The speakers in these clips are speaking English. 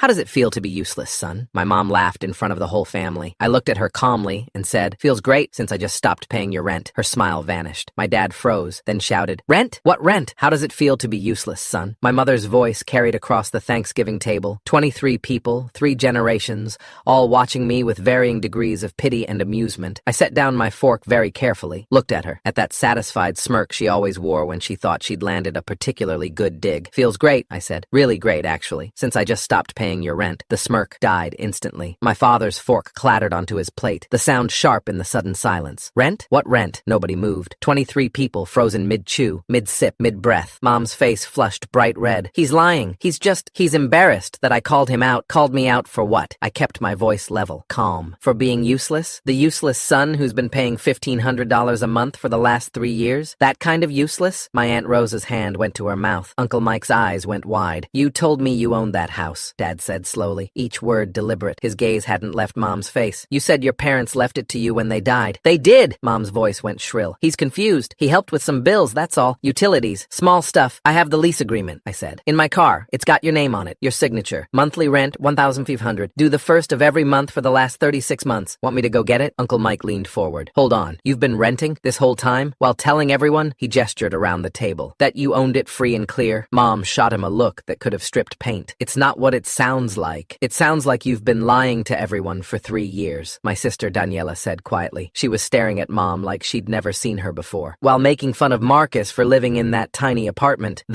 How does it feel to be useless, son? My mom laughed in front of the whole family. I looked at her calmly and said, feels great since I just stopped paying your rent. Her smile vanished. My dad froze, then shouted, rent? What rent? How does it feel to be useless, son? My mother's voice carried across the Thanksgiving table. 23 people, 3 generations, all watching me with varying degrees of pity and amusement. I set down my fork very carefully, looked at her, at that satisfied smirk she always wore when she thought she'd landed a particularly good dig. Feels great, I said. Really great, actually, since I just stopped paying your rent. The smirk died instantly. My father's fork clattered onto his plate, the sound sharp in the sudden silence. Rent? What rent? Nobody moved. 23 people frozen mid-chew, mid-sip, mid-breath. Mom's face flushed bright red. He's lying. He's embarrassed that I called him out. Called me out for what? I kept my voice level, calm. For being useless? The useless son who's been paying $1,500 a month for the last 3 years? That kind of useless? My Aunt Rosa's hand went to her mouth. Uncle Mike's eyes went wide. You told me you owned that house, Dad said slowly, each word deliberate. His gaze hadn't left Mom's face. You said your parents left it to you when they died. They did! Mom's voice went shrill. He's confused. He helped with some bills, that's all. Utilities. Small stuff. I have the lease agreement, I said. In my car. It's got your name on it. Your signature. Monthly rent, $1,500. Due the first of every month for the last 36 months. Want me to go get it? Uncle Mike leaned forward. Hold on. You've been renting this whole time? While telling everyone, he gestured around the table. That you owned it free and clear? Mom shot him a look that could have stripped paint. It's not what it sounds like. It sounds like you've been lying to everyone for 3 years, my sister Daniela said quietly. She was staring at Mom like she'd never seen her before. While making fun of Marcus for living in that tiny apartment, the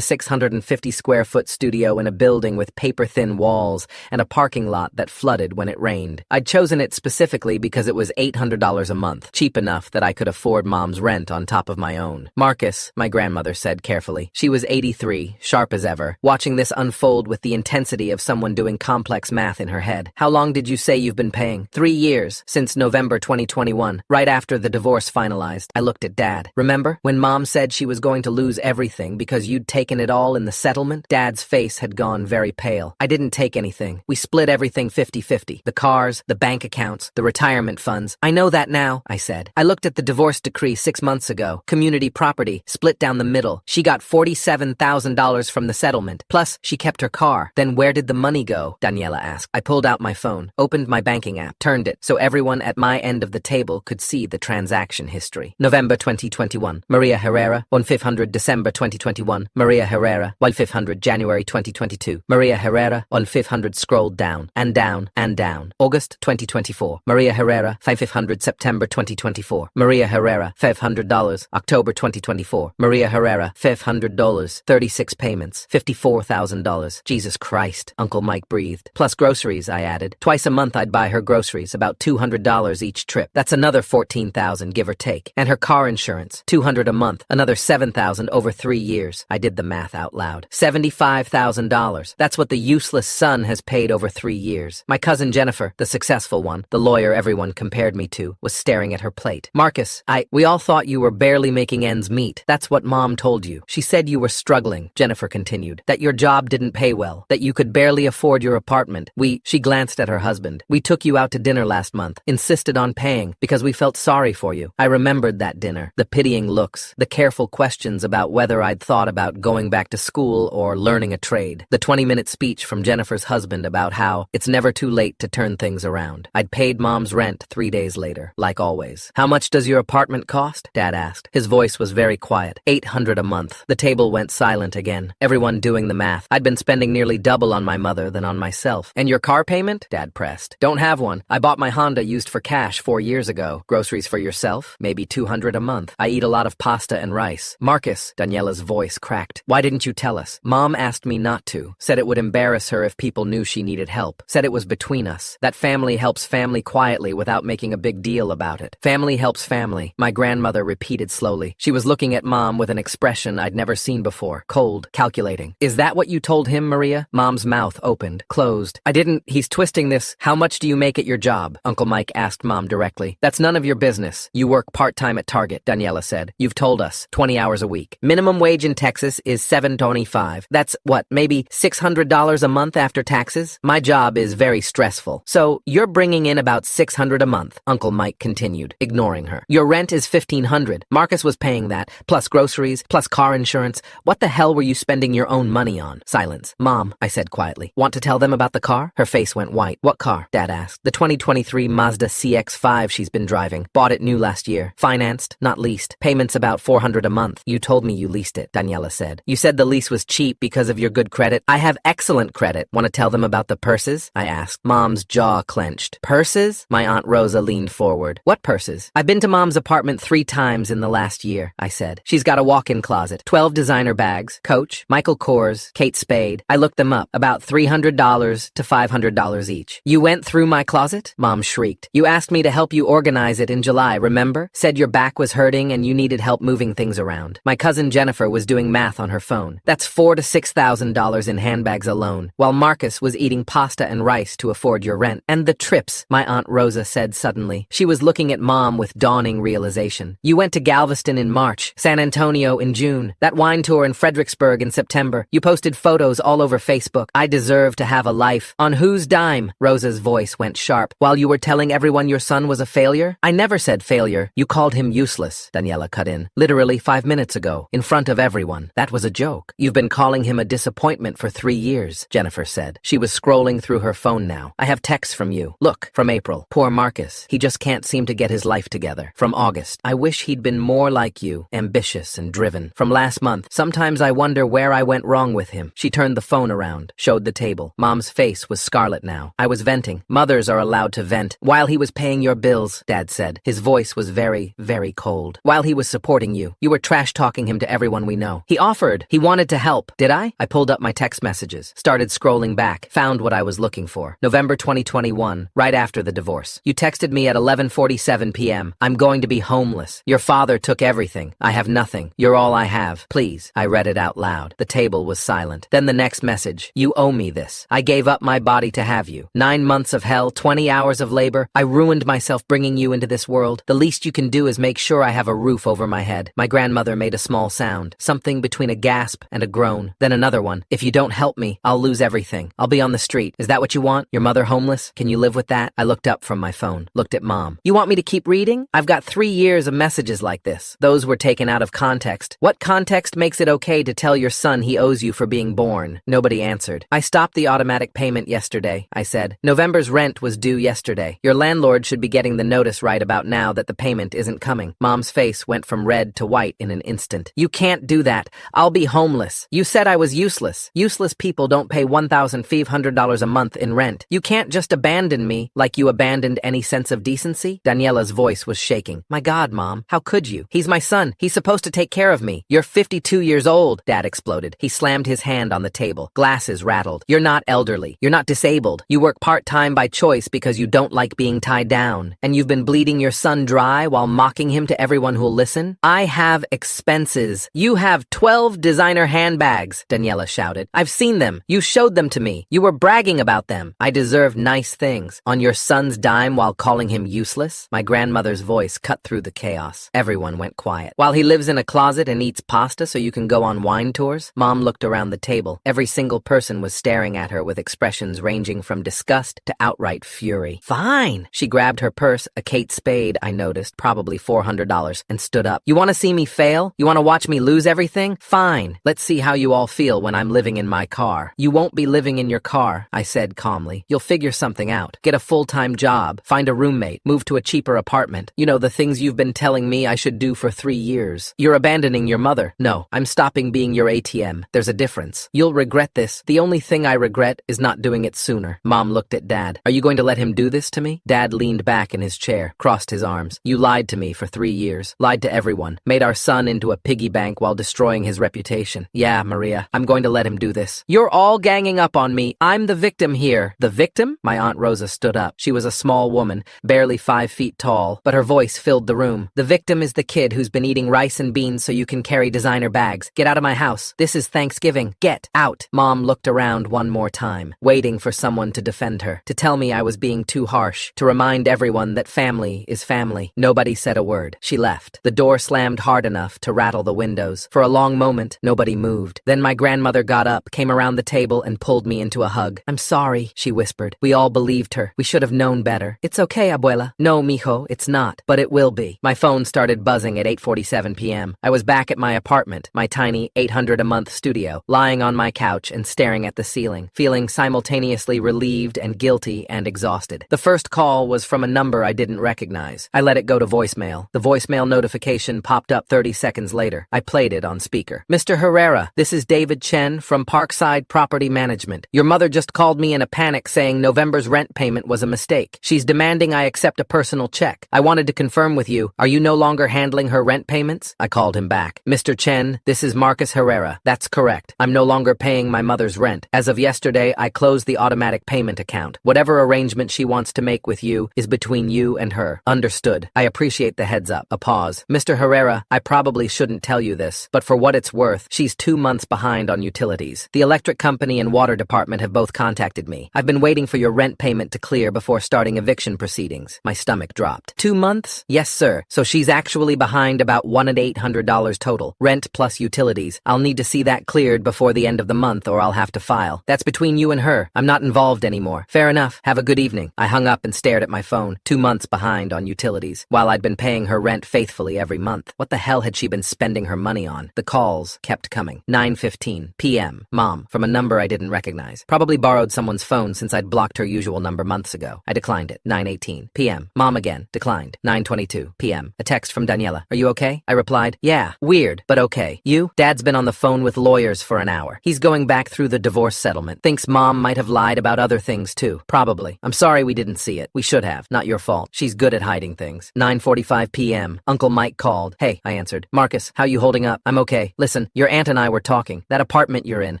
650-square-foot studio in a building with paper-thin walls and a parking lot that flooded when it rained. I'd chosen it specifically because it was $800 a month, cheap enough that I could afford Mom's rent on top of my own. Marcus, my grandmother said carefully. She was 83, sharp as ever, watching this unfold with the intensity of someone doing complex math in her head. How long did you say you've been paying? 3 years, since November 2021, right after the divorce finalized. I looked at Dad. Remember when Mom said she was going to lose everything because you'd taken it all in the settlement? Dad's face had gone very pale. I didn't take anything. We split everything 50-50. The cars, the bank accounts, the retirement funds. I know that now, I said. I looked at the divorce decree 6 months ago. Community property, split down the middle. She got $47,000 from the settlement. Plus, she kept her car. Then where did the money go? Daniela asked. I pulled out my phone, opened my banking app, turned it so everyone at my end of the table could see the transaction history. November 2021. Maria Herrera, 1500 December 2021. Maria Herrera, 1500 January 2022. Maria Herrera, 1500 scrolled down, and down, and down. August 2024. Maria Herrera, 500 September 2024. Maria Herrera, $500. October 2024. Maria Herrera, $500. 36 payments. $54,000. Jesus Christ, Uncle Mike breathed. Plus groceries, I added. Twice a month I'd buy her groceries, about $200 each trip. That's another $14,000, give or take. And her car insurance, $200 a month, another $7,000 over 3 years. I did the math out loud. $75,000. That's what the useless son has paid over 3 years. My cousin Jennifer, the successful one, the lawyer everyone compared me to, was staring at her plate. Marcus, we all thought you were barely making ends meet. That's what Mom told you. She said you were struggling, Jennifer continued, that your job didn't pay well, that you could barely afford your apartment. She glanced at her husband. We took you out to dinner last month, insisted on paying, because we felt sorry for you. I remembered that dinner, the pitying looks, the careful questions about whether I'd thought about going back to school or learning a trade, the 20-minute speech from Jennifer's husband about how it's never too late to turn things around. I'd paid Mom's rent 3 days later, like always. How much does your apartment cost? Dad asked. His voice was very quiet. $800 a month. The table went silent again, everyone doing the math. I'd been spending nearly double on my mother than on myself. And your car payment? Dad pressed. Don't have one. I bought my Honda used for cash 4 years ago. Groceries for yourself? Maybe $200 a month. I eat a lot of pasta and rice. Marcus, Daniela's voice cracked. Why didn't you tell us? Mom asked me not to. Said it would embarrass her if people knew she needed help. Said it was between us. That family helps family quietly without making a big deal about it. Family helps family, my grandmother repeated slowly. She was looking at Mom with an expression I'd never seen before. Cold, calculating. Is that what you told him, Maria? Mom's mouth opened, closed. I didn't. He's twisting this. How much do you make at your job? Uncle Mike asked Mom directly. That's none of your business. You work part-time at Target, Daniela said. You've told us. 20 hours a week. Minimum wage in Texas is $7.25. That's what, maybe $600 a month after taxes? My job is very stressful. So you're bringing in about $600 a month, Uncle Mike continued, ignoring her. Your rent is $1,500. Marcus was paying that, plus groceries, plus car insurance. What the hell were you spending your own money on? Silence. Mom Mom, I said quietly. Want to tell them about the car? Her face went white. What car? Dad asked. The 2023 Mazda CX-5 she's been driving. Bought it new last year. Financed, not leased. Payments about $400 a month. You told me you leased it, Daniela said. You said the lease was cheap because of your good credit. I have excellent credit. Want to tell them about the purses? I asked. Mom's jaw clenched. Purses? My Aunt Rosa leaned forward. What purses? I've been to Mom's apartment 3 times in the last year, I said. She's got a walk-in closet. 12 designer bags. Coach, Michael Kors, Kate Spade. I looked them up. About $300 to $500 each. You went through my closet? Mom shrieked. You asked me to help you organize it in July, remember? Said your back was hurting and you needed help moving things around. My cousin Jennifer was doing math on her phone. That's $4,000 to $6,000 in handbags alone, while Marcus was eating pasta and rice to afford your rent. And the trips, my Aunt Rosa said suddenly. She was looking at Mom with dawning realization. You went to Galveston in March, San Antonio in June, that wine tour in Fredericksburg in September. You posted photos all over Facebook. I deserve to have a life. On whose dime? Rosa's voice went sharp. While you were telling everyone your son was a failure? I never said failure. You called him useless, Daniela cut in. Literally 5 minutes ago, in front of everyone. That was a joke. You've been calling him a disappointment for 3 years, Jennifer said. She was scrolling through her phone now. I have texts from you. Look, from April. Poor Marcus. He just can't seem to get his life together. From August. I wish he'd been more like you, ambitious and driven. From last month. Sometimes I wonder where I went wrong with him. She turned the phone around, showed the table. Mom's face was scarlet now. I was venting. Mothers are allowed to vent. While he was paying your bills, Dad said. His voice was very, very cold. While he was supporting you, you were trash-talking him to everyone we know. He offered. He wanted to help. Did I? I pulled up my text messages, started scrolling back, found what I was looking for. November 2021, right after the divorce. You texted me at 11:47 p.m. I'm going to be homeless. Your father took everything. I have nothing. You're all I have. Please. I read it out loud. The table was silent. Then the next message. You owe me this. I gave up my body to have you. 9 months of hell, 20 hours of labor. I ruined myself bringing you into this world. The least you can do is make sure I have a roof over my head. My grandmother made a small sound, something between a gasp and a groan. Then another one. If you don't help me, I'll lose everything. I'll be on the street. Is that what you want? Your mother homeless? Can you live with that? I looked up from my phone, looked at Mom. You want me to keep reading? I've got 3 years of messages like this. Those were taken out of context. What context makes it okay to tell your son he owes you for being born? Nobody answered. I stopped the automatic payment yesterday, I said. November's rent was due yesterday. Your landlord should be getting the notice right about now that the payment isn't coming. Mom's face went from red to white in an instant. You can't do that. I'll be homeless. You said I was useless. Useless people don't pay $1,500 a month in rent. You can't just abandon me like you abandoned any sense of decency. Daniela's voice was shaking. My God, Mom, how could you? He's my son. He's supposed to take care of me. You're 52 years old, Dad exploded. He slammed his hand on the table. Glasses rattled. You're not elderly. You're not disabled. You work part-time by choice because you don't like being tied down. And you've been bleeding your son dry while mocking him to everyone who'll listen? I have expenses. You have 12 designer handbags, Daniela shouted. I've seen them. You showed them to me. You were bragging about them. I deserve nice things. On your son's dime while calling him useless? My grandmother's voice cut through the chaos. Everyone went quiet. While he lives in a closet and eats pasta so you can go on wine tours? Mom looked around the table. Every single person was staring at her with expressions ranging from disgust to outright fury. Fine. She grabbed her purse, a Kate Spade, I noticed, probably $400, and stood up. You want to see me fail? You want to watch me lose everything? Fine. Let's see how you all feel when I'm living in my car. You won't be living in your car, I said calmly. You'll figure something out. Get a full-time job. Find a roommate. Move to a cheaper apartment. You know, the things you've been telling me I should do for 3 years. You're abandoning your mother. No, I'm stopping being your ATM. There's a difference. You'll regret this. The only thing I regret is not doing it sooner. Mom looked at Dad. Are you going to let him do this to me? Dad leaned back in his chair, crossed his arms. You lied to me for 3 years. Lied to everyone. Made our son into a piggy bank while destroying his reputation. Yeah, Maria, I'm going to let him do this. You're all ganging up on me. I'm the victim here. The victim? My Aunt Rosa stood up. She was a small woman, barely 5 feet tall, but her voice filled the room. The victim is the kid who's been eating rice and beans so you can carry designer bags. Get out of my house. This is Thanksgiving. Get out. Mom looked around one more time, waiting for someone to defend her, to tell me I was being too harsh, to remind everyone that family is family. Nobody said a word. She left. The door slammed hard enough to rattle the windows. For a long moment, nobody moved. Then my grandmother got up, came around the table, and pulled me into a hug. I'm sorry, she whispered. We all believed her. We should have known better. It's okay, abuela. No, mijo, it's not. But it will be. My phone started buzzing at 8:47 p.m. I was back at my apartment, my tiny $800 a month studio, lying on my couch, couch and staring at the ceiling, feeling simultaneously relieved and guilty and exhausted. The first call was from a number I didn't recognize. I let it go to voicemail. The voicemail notification popped up 30 seconds later. I played it on speaker. Mr. Herrera, this is David Chen from Parkside Property Management. Your mother just called me in a panic saying November's rent payment was a mistake. She's demanding I accept a personal check. I wanted to confirm with you, are you no longer handling her rent payments? I called him back. Mr. Chen, this is Marcus Herrera. That's correct. I'm no longer paying my mother's rent. As of yesterday, I closed the automatic payment account. Whatever arrangement she wants to make with you is between you and her. Understood. I appreciate the heads up. A pause. Mr. Herrera, I probably shouldn't tell you this, but for what it's worth, she's 2 months behind on utilities. The electric company and water department have both contacted me. I've been waiting for your rent payment to clear before starting eviction proceedings. My stomach dropped. 2 months? Yes, sir. So she's actually behind about $1,800 total. Rent plus utilities. I'll need to see that cleared before the end of the month or I'll have to file. That's between you and her. I'm not involved anymore. Fair enough. Have a good evening. I hung up and stared at my phone. 2 months behind on utilities, while I'd been paying her rent faithfully every month. What the hell had she been spending her money on? The calls kept coming. 9:15 p.m. Mom, from a number I didn't recognize. Probably borrowed someone's phone since I'd blocked her usual number months ago. I declined it. 9:18 p.m. Mom again. Declined. 9:22 p.m. A text from Daniela. Are you okay? I replied, yeah, weird, but okay. You? Dad's been on the phone with lawyers for an hour. He's going back through the divorce settlement. Thinks Mom might have lied about other things too. Probably. I'm sorry we didn't see it. We should have. Not your fault. She's good at hiding things. 9:45 p.m. Uncle Mike called. Hey, I answered. Marcus, how you holding up? I'm okay. Listen, your aunt and I were talking. That apartment you're in,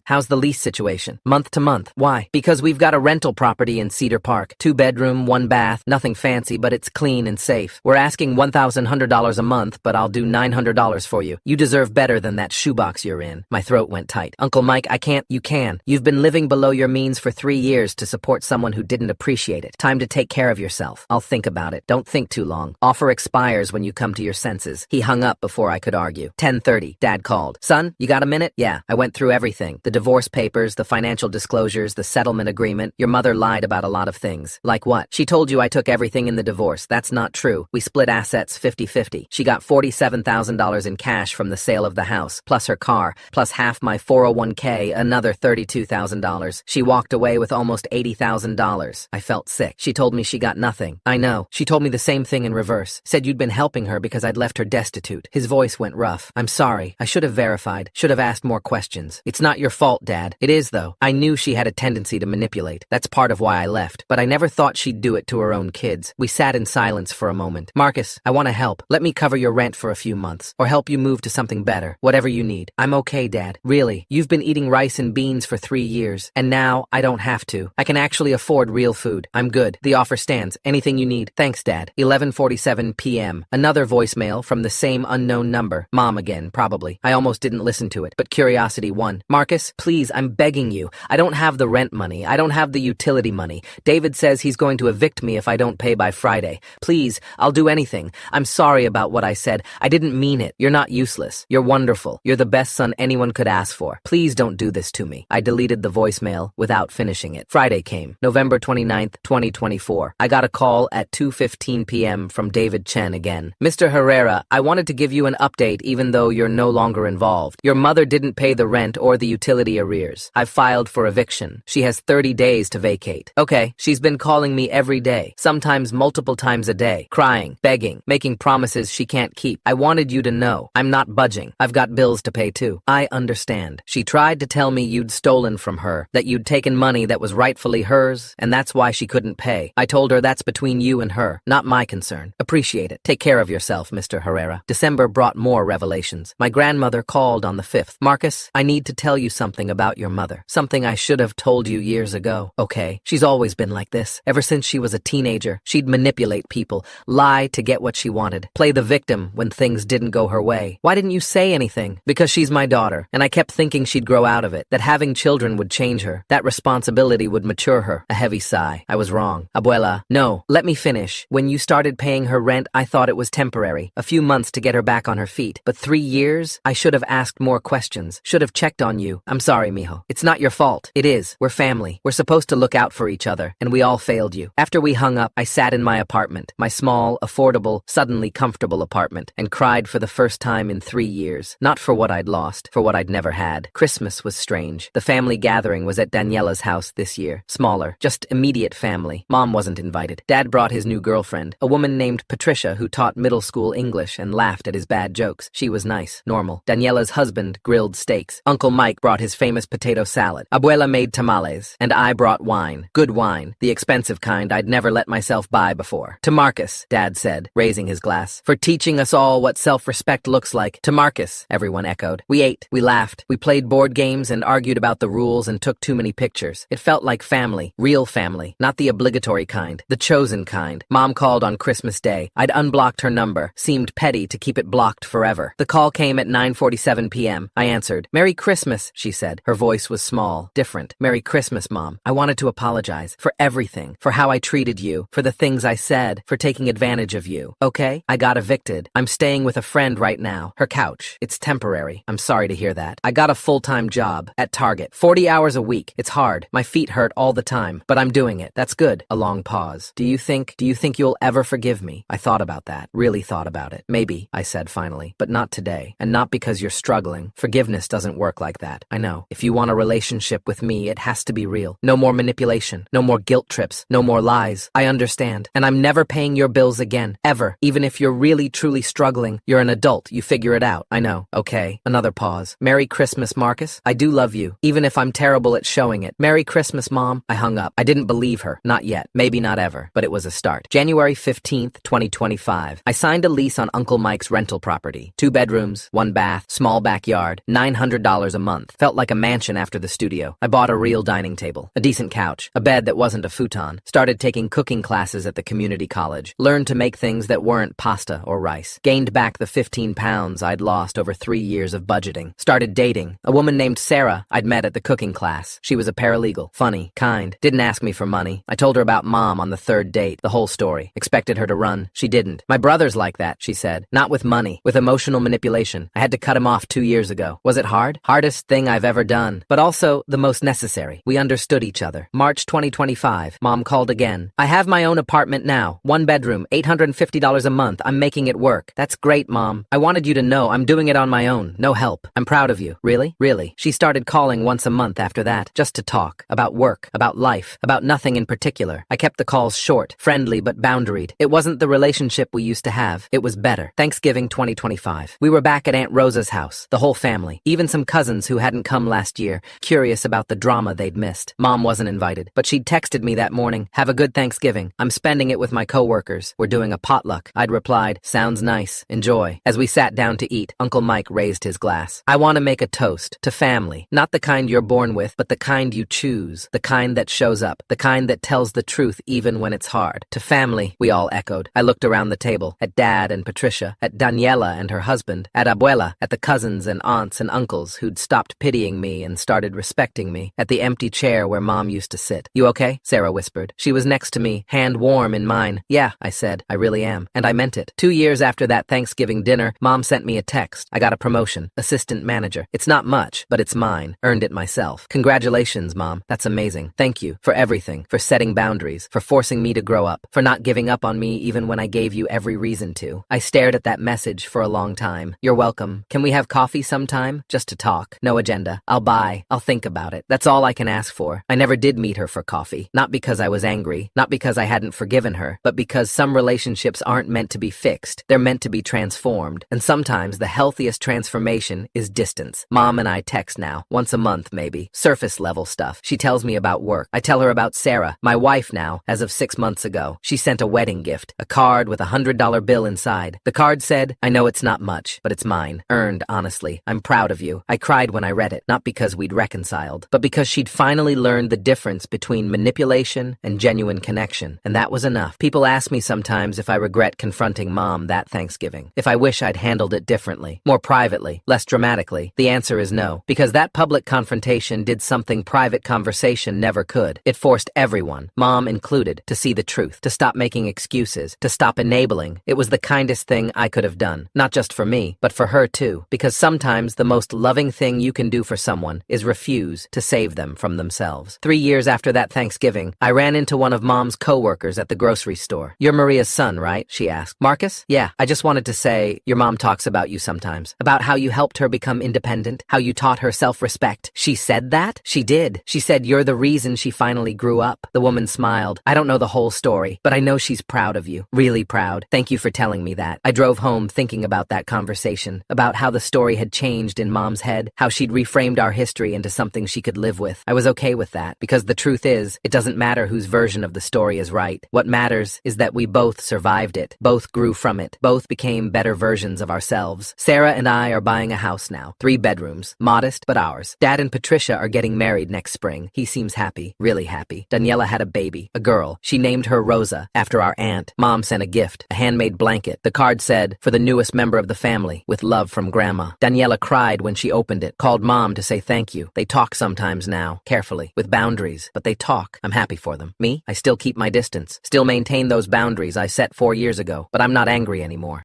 how's the lease situation? Month to month. Why? Because we've got a rental property in Cedar Park. 2-bedroom, 1 bath, nothing fancy, but it's clean and safe. We're asking $1,100 a month, but I'll do $900 for you. You deserve better than that shoebox you're in. My throat went tight. Uncle Mike, I can't. You can. You've been living below your means for 3 years to support someone who didn't appreciate it. Time to take care of yourself. I'll think about it. Don't think too long. Offer expires when you come to your senses. He hung up before I could argue. 10:30. Dad called. Son, you got a minute? Yeah. I went through everything. The divorce papers, the financial disclosures, the settlement agreement. Your mother lied about a lot of things. Like what? She told you I took everything in the divorce. That's not true. We split assets 50-50. She got $47,000 in cash from the sale of the house, plus her car, plus half my 401k, another $32,000. She walked away with almost $80,000. I felt sick. She told me she got nothing. I know. She told me the same thing in reverse. Said you'd been helping her because I'd left her destitute. His voice went rough. I'm sorry. I should have verified. Should have asked more questions. It's not your fault, Dad. It is, though. I knew she had a tendency to manipulate. That's part of why I left. But I never thought she'd do it to her own kids. We sat in silence for a moment. Marcus, I want to help. Let me cover your rent for a few months, or help you move to something better. Whatever you need. I'm okay, Dad. Really. You've been eating rice and beans for 3 years, and now I don't have to. I can actually afford real food. I'm good. The offer stands. Anything you need. Thanks, Dad. 11:47 p.m. Another voicemail from the same unknown number. Mom again, probably. I almost didn't listen to it, but curiosity won. Marcus, please, I'm begging you. I don't have the rent money. I don't have the utility money. David says he's going to evict me if I don't pay by Friday. Please, I'll do anything. I'm sorry about what I said. I didn't mean it. You're not useless. You're wonderful. You're the best son anyone could ask for. Please don't do this to me. I deleted the voicemail without finishing it. Friday came. November 29th, 2024. I got a call at 2:15 p.m. from David Chen again. Mr. Herrera, I wanted to give you an update even though you're no longer involved. Your mother didn't pay the rent or the utility arrears. I've filed for eviction. She has 30 days to vacate. Okay, she's been calling me every day, sometimes multiple times a day, crying, begging, making promises she can't keep. I wanted you to know. I'm not budging. I've got bills to pay too. I understand. She tried to tell me you'd stolen from her, that you'd taken money that was rightfully hers, and that's why she couldn't pay. I told her that's between you and her, not my concern. Appreciate it. Take care of yourself, Mr. Herrera. December brought more revelations. My grandmother called on the 5th. Marcus, I need to tell you something about your mother. Something I should have told you years ago. Okay, she's always been like this. Ever since she was a teenager, she'd manipulate people, lie to get what she wanted, play the victim when things didn't go her way. Why didn't you say anything? Because she's my daughter, and I kept thinking she'd grow out of it, that having children would change her, that responsibility would mature her. A heavy sigh. I was wrong. Abuela, no, let me finish. When you started paying her rent, I thought it was temporary, a few months to get her back on her feet. But 3 years? I should have asked more questions, should have checked on you. I'm sorry, mijo. It's not your fault. It is. We're family. We're supposed to look out for each other, and we all failed you. After we hung up, I sat in my apartment, my small, affordable, suddenly comfortable apartment, and cried for the first time in 3 years. Not for what I'd lost, for what I'd never had. Christmas was strange. strange. The family gathering was at Daniela's house this year. Smaller, just immediate family. Mom wasn't invited. Dad brought his new girlfriend, a woman named Patricia who taught middle school English and laughed at his bad jokes. She was nice, normal. Daniela's husband grilled steaks. Uncle Mike brought his famous potato salad. Abuela made tamales. And I brought wine. Good wine. The expensive kind I'd never let myself buy before. To Marcus, Dad said, raising his glass, for teaching us all what self-respect looks like. To Marcus, everyone echoed. We ate, we laughed, we played board games and argued about the rules and took too many pictures. It felt like family, real family, not the obligatory kind, the chosen kind. Mom called on Christmas Day. I'd unblocked her number. Seemed petty to keep it blocked forever. The call came at 9:47 p.m. I answered. Merry Christmas, she said. Her voice was small, different. Merry Christmas, Mom. I wanted to apologize for everything, for how I treated you, for the things I said, for taking advantage of you. Okay? I got evicted. I'm staying with a friend right now. Her couch. It's temporary. I'm sorry to hear that. I got a full-time job at Target. 40 hours a week. It's hard. My feet hurt all the time, but I'm doing it. That's good. A long pause. Do you think you'll ever forgive me? I thought about that. Really thought about it. Maybe, I said finally, but not today. And not because you're struggling. Forgiveness doesn't work like that. I know. If you want a relationship with me, it has to be real. No more manipulation. No more guilt trips. No more lies. I understand. And I'm never paying your bills again. Ever. Even if you're really, truly struggling. You're an adult. You figure it out. I know. Okay. Another pause. Merry Christmas, Marcus. I do love you. Even if I'm terrible at showing it. Merry Christmas, Mom. I hung up. I didn't believe her. Not yet. Maybe not ever. But it was a start. January 15th, 2025. I signed a lease on Uncle Mike's rental property. 2 bedrooms, 1 bath, small backyard, $900 a month. Felt like a mansion after the studio. I bought a real dining table, a decent couch, a bed that wasn't a futon. Started taking cooking classes at the community college. Learned to make things that weren't pasta or rice. Gained back the 15 pounds I'd lost over 3 years of budgeting. Started dating a woman named Sarah I'd met at the cooking class. She was a paralegal. Funny, kind. Didn't ask me for money. I told her about Mom on the 3rd date. The whole story. Expected her to run. She didn't. My brother's like that, she said. Not with money. With emotional manipulation. I had to cut him off 2 years ago. Was it hard? Hardest thing I've ever done. But also the most necessary. We understood each other. March 2025. Mom called again. I have my own apartment now. 1 bedroom, $850 a month. I'm making it work. That's great, Mom. I wanted you to know I'm doing it on my own. No help. I'm proud of you. Really? Really. She started calling once a month after that. Just to talk. About work. About life. About nothing in particular. I kept the calls short. Friendly but boundaried. It wasn't the relationship we used to have. It was better. Thanksgiving 2025. We were back at Aunt Rosa's house. The whole family. Even some cousins who hadn't come last year. Curious about the drama they'd missed. Mom wasn't invited. But she'd texted me that morning. Have a good Thanksgiving. I'm spending it with my coworkers. We're doing a potluck. I'd replied, sounds nice. Enjoy. As we sat down to eat, Uncle Mike raised his glass. I want to make a toast to family. Not the kind you're born with, but the kind you choose. The kind that shows up. The kind that tells the truth even when it's hard. To family, we all echoed. I looked around the table. At Dad and Patricia. At Daniela and her husband. At Abuela. At the cousins and aunts and uncles who'd stopped pitying me and started respecting me. At the empty chair where Mom used to sit. You okay? Sarah whispered. She was next to me, hand warm in mine. Yeah, I said. I really am. And I meant it. 2 years after that Thanksgiving dinner, Mom sent me a text. I got a promotion. Assistant manager. It's not much, but it's mine. Earned it myself. Congratulations, Mom. That's amazing. Thank you for everything. For setting boundaries. For forcing me to grow up. For not giving up on me even when I gave you every reason to. I stared at that message for a long time. You're welcome. Can we have coffee sometime? Just to talk. No agenda. I'll buy. I'll think about it. That's all I can ask for. I never did meet her for coffee. Not because I was angry. Not because I hadn't forgiven her. But because some relationships aren't meant to be fixed. They're meant to be transformed. And sometimes the healthiest transformation is distance. Mom and I text now. Once a month, maybe. Surface level stuff. She tells me about work. I tell her about Sarah, my wife now, as of 6 months ago. She sent a wedding gift. A card with a $100 bill inside. The card said, I know it's not much, but it's mine. Earned, honestly. I'm proud of you. I cried when I read it. Not because we'd reconciled, but because she'd finally learned the difference between manipulation and genuine connection. And that was enough. People ask me sometimes if I regret confronting Mom that Thanksgiving. If I wish I'd handled it differently. More privately. Less dramatically. The answer is no. Because that public confrontation did something private conversation never could. It forced everyone, Mom included, to see the truth. To stop making excuses. To stop enabling. It was the kindest thing I could have done. Not just for me, but for her too. Because sometimes the most loving thing you can do for someone is refuse to save them from themselves. 3 years after that Thanksgiving, I ran into one of Mom's coworkers at the grocery store. You're Maria's son, right? She asked. Marcus? Yeah, I just wanted to say, your mom talks about you sometimes. About how you helped her become independent. How you taught her self-respect. self-respect. She said that? She did. She said you're the reason she finally grew up. The woman smiled. I don't know the whole story, but I know she's proud of you. Really proud. Thank you for telling me that. I drove home thinking about that conversation, about how the story had changed in Mom's head, how she'd reframed our history into something she could live with. I was okay with that, because the truth is, it doesn't matter whose version of the story is right. What matters is that we both survived it, both grew from it, both became better versions of ourselves. Sarah and I are buying a house now, 3 bedrooms, modest but ours. Dad and Patricia are getting married next spring. He seems happy, really happy. Daniela had a baby, a girl. She named her Rosa, after our aunt. Mom sent a gift, a handmade blanket. The card said, "For the newest member of the family, with love from Grandma." Daniela cried when she opened it, called Mom to say thank you. They talk sometimes now, carefully, with boundaries, but they talk. I'm happy for them. Me? I still keep my distance, still maintain those boundaries I set 4 years ago, but I'm not angry anymore.